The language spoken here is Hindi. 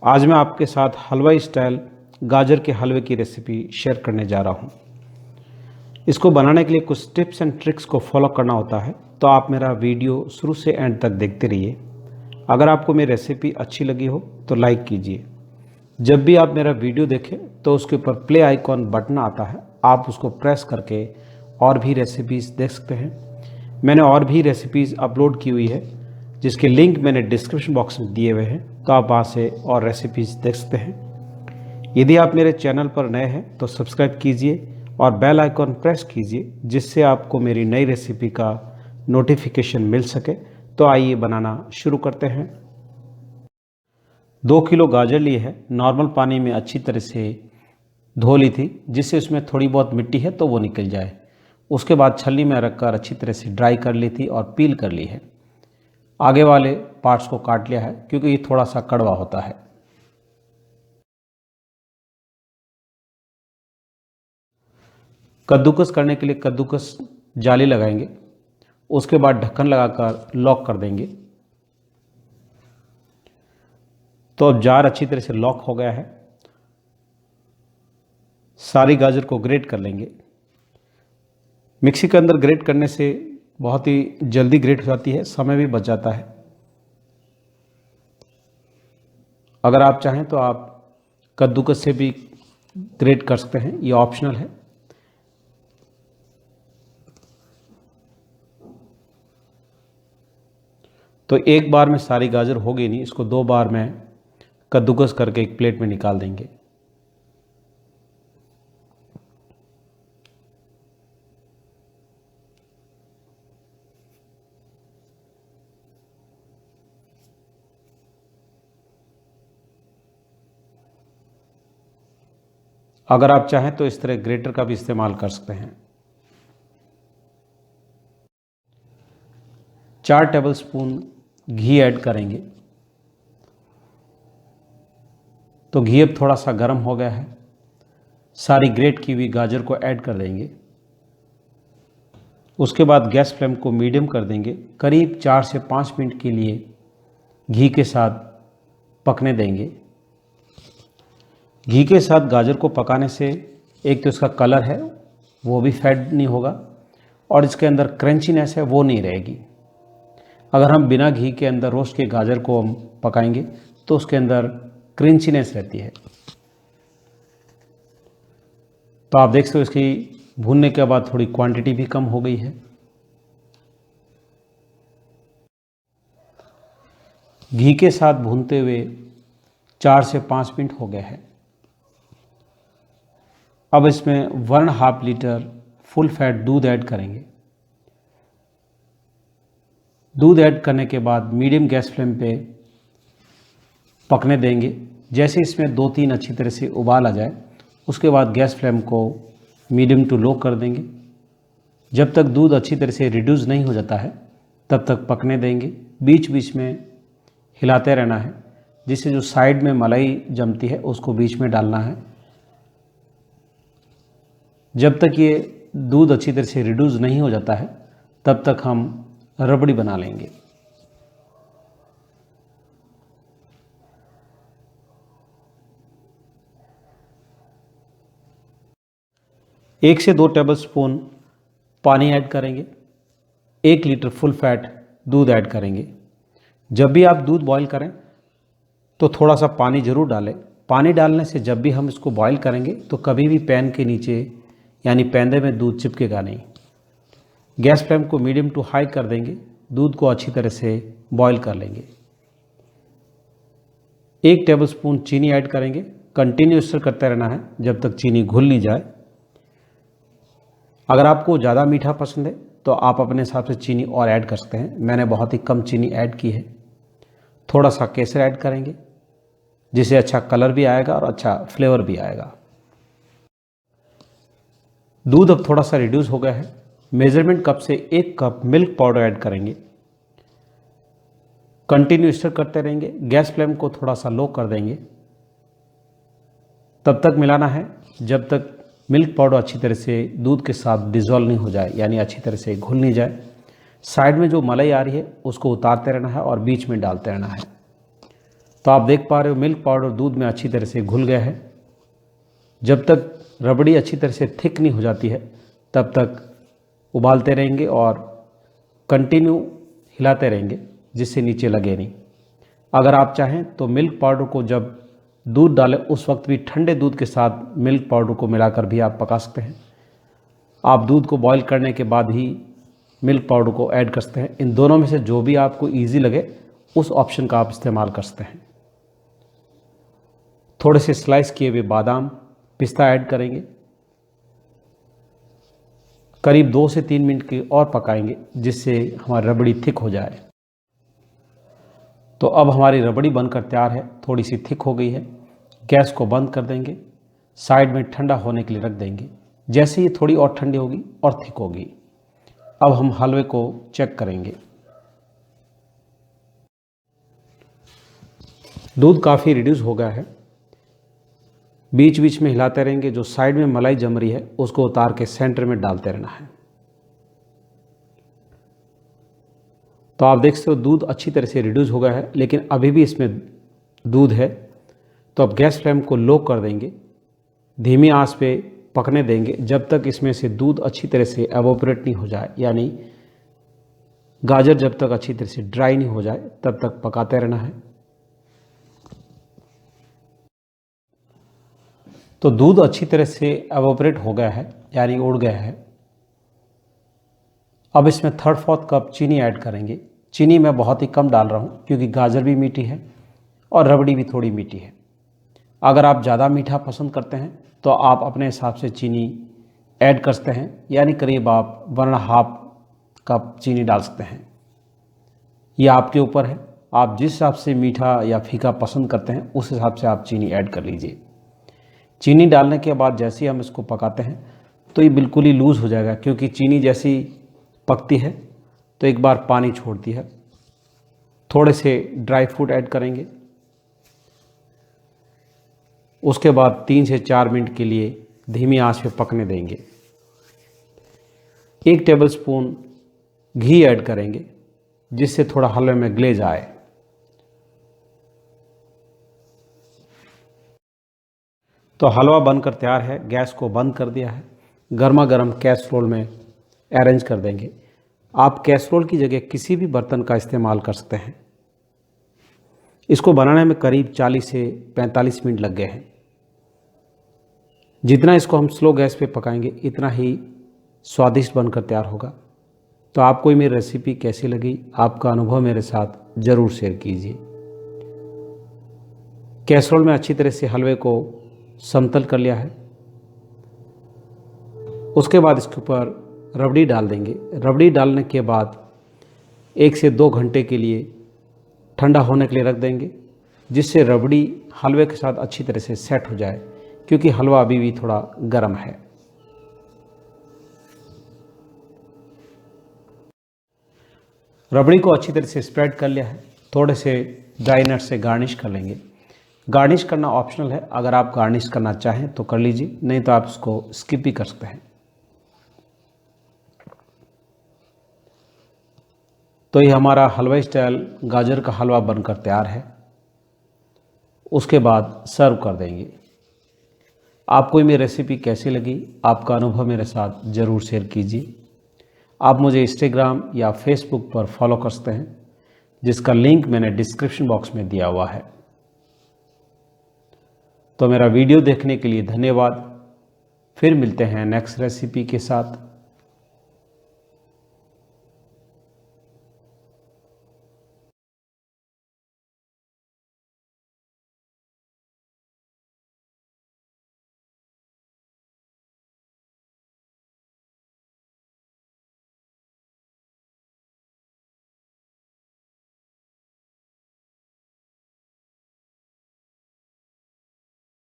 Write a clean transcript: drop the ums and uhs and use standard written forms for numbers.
आज मैं आपके साथ हलवाई स्टाइल गाजर के हलवे की रेसिपी शेयर करने जा रहा हूँ। इसको बनाने के लिए कुछ टिप्स एंड ट्रिक्स को फॉलो करना होता है, तो आप मेरा वीडियो शुरू से एंड तक देखते रहिए। अगर आपको मेरी रेसिपी अच्छी लगी हो तो लाइक कीजिए। जब भी आप मेरा वीडियो देखें तो उसके ऊपर प्ले आइकॉन बटन आता है, आप उसको प्रेस करके और भी रेसिपीज़ देख सकते हैं। मैंने और भी रेसिपीज़ अपलोड की हुई है जिसके लिंक मैंने डिस्क्रिप्शन बॉक्स में दिए हुए हैं, तो आप वहाँ से और रेसिपीज़ देख सकते हैं। यदि आप मेरे चैनल पर नए हैं तो सब्सक्राइब कीजिए और बेल आइकॉन प्रेस कीजिए, जिससे आपको मेरी नई रेसिपी का नोटिफिकेशन मिल सके। तो आइए बनाना शुरू करते हैं। 2 किलो गाजर ली है, नॉर्मल पानी में अच्छी तरह से धो ली थी, जिससे उसमें थोड़ी बहुत मिट्टी है तो वो निकल जाए। उसके बाद छलनी में रखकर अच्छी तरह से ड्राई कर ली थी और पील कर ली है। आगे वाले पार्ट्स को काट लिया है क्योंकि ये थोड़ा सा कड़वा होता है। कद्दूकस करने के लिए कद्दूकस जाली लगाएंगे, उसके बाद ढक्कन लगाकर लॉक कर देंगे। तो अब जार अच्छी तरह से लॉक हो गया है। सारी गाजर को ग्रेट कर लेंगे। मिक्सी के अंदर ग्रेट करने से बहुत ही जल्दी ग्रेट हो जाती है, समय भी बच जाता है। अगर आप चाहें तो आप कद्दूकस से भी ग्रेट कर सकते हैं, ये ऑप्शनल है। तो एक बार में सारी गाजर होगी नहीं, इसको 2 बार में कद्दूकस करके एक प्लेट में निकाल देंगे। अगर आप चाहें तो इस तरह ग्रेटर का भी इस्तेमाल कर सकते हैं। 4 टेबलस्पून घी ऐड करेंगे। तो घी अब थोड़ा सा गर्म हो गया है। सारी ग्रेट की हुई गाजर को ऐड कर देंगे। उसके बाद गैस फ्लेम को मीडियम कर देंगे। करीब 4 से 5 मिनट के लिए घी के साथ पकने देंगे। घी के साथ गाजर को पकाने से एक तो इसका कलर है वो भी फेड नहीं होगा और इसके अंदर क्रंचीनेस है वो नहीं रहेगी। अगर हम बिना घी के अंदर रोस्ट के गाजर को हम पकाएंगे तो उसके अंदर क्रंचीनेस रहती है। तो आप देख सकते हो इसकी भूनने के बाद थोड़ी क्वांटिटी भी कम हो गई है। घी के साथ भूनते हुए 4 से 5 मिनट हो गए हैं। अब इसमें 1.5 लीटर फुल फैट दूध ऐड करेंगे। दूध ऐड करने के बाद मीडियम गैस फ्लेम पे पकने देंगे। जैसे इसमें 2-3 अच्छी तरह से उबाल आ जाए, उसके बाद गैस फ्लेम को मीडियम टू लो कर देंगे। जब तक दूध अच्छी तरह से रिड्यूस नहीं हो जाता है तब तक पकने देंगे। बीच बीच में हिलाते रहना है, जिससे जो साइड में मलाई जमती है उसको बीच में डालना है। जब तक ये दूध अच्छी तरह से रिड्यूस नहीं हो जाता है तब तक हम रबड़ी बना लेंगे। एक से 2 टेबलस्पून पानी ऐड करेंगे। 1 लीटर फुल फैट दूध ऐड करेंगे। जब भी आप दूध बॉईल करें तो थोड़ा सा पानी ज़रूर डालें। पानी डालने से जब भी हम इसको बॉईल करेंगे तो कभी भी पैन के नीचे यानी पैंदे में दूध चिपकेगा नहीं। गैस फ्लेम को मीडियम टू हाई कर देंगे। दूध को अच्छी तरह से बॉईल कर लेंगे। 1 टेबलस्पून चीनी ऐड करेंगे। कंटिन्यू स्टर करते रहना है जब तक चीनी घुल नहीं जाए। अगर आपको ज़्यादा मीठा पसंद है तो आप अपने हिसाब से चीनी और ऐड कर सकते हैं। मैंने बहुत ही कम चीनी ऐड की है। थोड़ा सा केसर ऐड करेंगे, जिससे अच्छा कलर भी आएगा और अच्छा फ्लेवर भी आएगा। दूध अब थोड़ा सा रिड्यूस हो गया है। मेजरमेंट कप से 1 कप मिल्क पाउडर ऐड करेंगे। कंटिन्यू स्टर करते रहेंगे। गैस फ्लेम को थोड़ा सा लो कर देंगे। तब तक मिलाना है जब तक मिल्क पाउडर अच्छी तरह से दूध के साथ डिज़ोल्व नहीं हो जाए, यानी अच्छी तरह से घुल नहीं जाए। साइड में जो मलाई आ रही है उसको उतारते रहना है और बीच में डालते रहना है। तो आप देख पा रहे हो मिल्क पाउडर दूध में अच्छी तरह से घुल गया है। जब तक रबड़ी अच्छी तरह से थिक नहीं हो जाती है तब तक उबालते रहेंगे और कंटिन्यू हिलाते रहेंगे जिससे नीचे लगे नहीं। अगर आप चाहें तो मिल्क पाउडर को जब दूध डालें उस वक्त भी ठंडे दूध के साथ मिल्क पाउडर को मिलाकर भी आप पका सकते हैं। आप दूध को बॉईल करने के बाद ही मिल्क पाउडर को ऐड कर सकते हैं। इन दोनों में से जो भी आपको ईजी लगे उस ऑप्शन का आप इस्तेमाल कर सकते हैं। थोड़े से स्लाइस किए हुए बादाम पिस्ता ऐड करेंगे। करीब 2 से 3 मिनट की और पकाएंगे जिससे हमारी रबड़ी थिक हो जाए। तो अब हमारी रबड़ी बनकर तैयार है, थोड़ी सी थिक हो गई है। गैस को बंद कर देंगे, साइड में ठंडा होने के लिए रख देंगे। जैसे ही थोड़ी और ठंडी होगी और थिक होगी, अब हम हलवे को चेक करेंगे। दूध काफ़ी रिड्यूस हो गया है। बीच बीच में हिलाते रहेंगे। जो साइड में मलाई जम रही है उसको उतार के सेंटर में डालते रहना है। तो आप देख सकते हो दूध अच्छी तरह से रिड्यूस हो गया है, लेकिन अभी भी इसमें दूध है। तो अब गैस फ्लेम को लो कर देंगे, धीमी आंच पे पकने देंगे जब तक इसमें से दूध अच्छी तरह से एवोपरेट नहीं हो जाए, यानी गाजर जब तक अच्छी तरह से ड्राई नहीं हो जाए तब तक पकाते रहना है। तो दूध अच्छी तरह से एवोपरेट हो गया है, यानी उड़ गया है। अब इसमें 3/4 कप चीनी ऐड करेंगे। चीनी मैं बहुत ही कम डाल रहा हूँ क्योंकि गाजर भी मीठी है और रबड़ी भी थोड़ी मीठी है। अगर आप ज़्यादा मीठा पसंद करते हैं तो आप अपने हिसाब से चीनी ऐड कर सकते हैं, यानी करीब आप 1.5 कप चीनी डाल सकते हैं। यह आपके ऊपर है, आप जिस हिसाब से मीठा या फीका पसंद करते हैं उस हिसाब से आप चीनी ऐड कर लीजिए। चीनी डालने के बाद जैसे ही हम इसको पकाते हैं तो ये बिल्कुल ही लूज़ हो जाएगा, क्योंकि चीनी जैसी पकती है तो एक बार पानी छोड़ती है। थोड़े से ड्राई फ्रूट ऐड करेंगे। उसके बाद 3 से 4 मिनट के लिए धीमी आंच पे पकने देंगे। 1 टेबलस्पून घी ऐड करेंगे जिससे थोड़ा हलवे में ग्लेज आए। तो हलवा बनकर तैयार है। गैस को बंद कर दिया है। गर्मा गर्म कैसरोल में अरेंज कर देंगे। आप कैसरोल की जगह किसी भी बर्तन का इस्तेमाल कर सकते हैं। इसको बनाने में करीब 40 से 45 मिनट लग गए हैं। जितना इसको हम स्लो गैस पे पकाएंगे इतना ही स्वादिष्ट बनकर तैयार होगा। तो आपको मेरी रेसिपी कैसी लगी, आपका अनुभव मेरे साथ ज़रूर शेयर कीजिए। कैसरोल में अच्छी तरह से हलवे को समतल कर लिया है। उसके बाद इसके ऊपर रबड़ी डाल देंगे। रबड़ी डालने के बाद 1 से 2 घंटे के लिए ठंडा होने के लिए रख देंगे, जिससे रबड़ी हलवे के साथ अच्छी तरह से सेट हो जाए, क्योंकि हलवा अभी भी थोड़ा गर्म है। रबड़ी को अच्छी तरह से स्प्रेड कर लिया है। थोड़े से ड्राई नट से गार्निश कर लेंगे। गार्निश करना ऑप्शनल है, अगर आप गार्निश करना चाहें तो कर लीजिए, नहीं तो आप उसको स्किप भी कर सकते हैं। तो ये हमारा हलवाई स्टाइल गाजर का हलवा बनकर तैयार है। उसके बाद सर्व कर देंगे। आपको मेरी रेसिपी कैसी लगी, आपका अनुभव मेरे साथ ज़रूर शेयर कीजिए। आप मुझे इंस्टाग्राम या फेसबुक पर फॉलो कर सकते हैं, जिसका लिंक मैंने डिस्क्रिप्शन बॉक्स में दिया हुआ है। तो मेरा वीडियो देखने के लिए धन्यवाद। फिर मिलते हैं नेक्स्ट रेसिपी के साथ।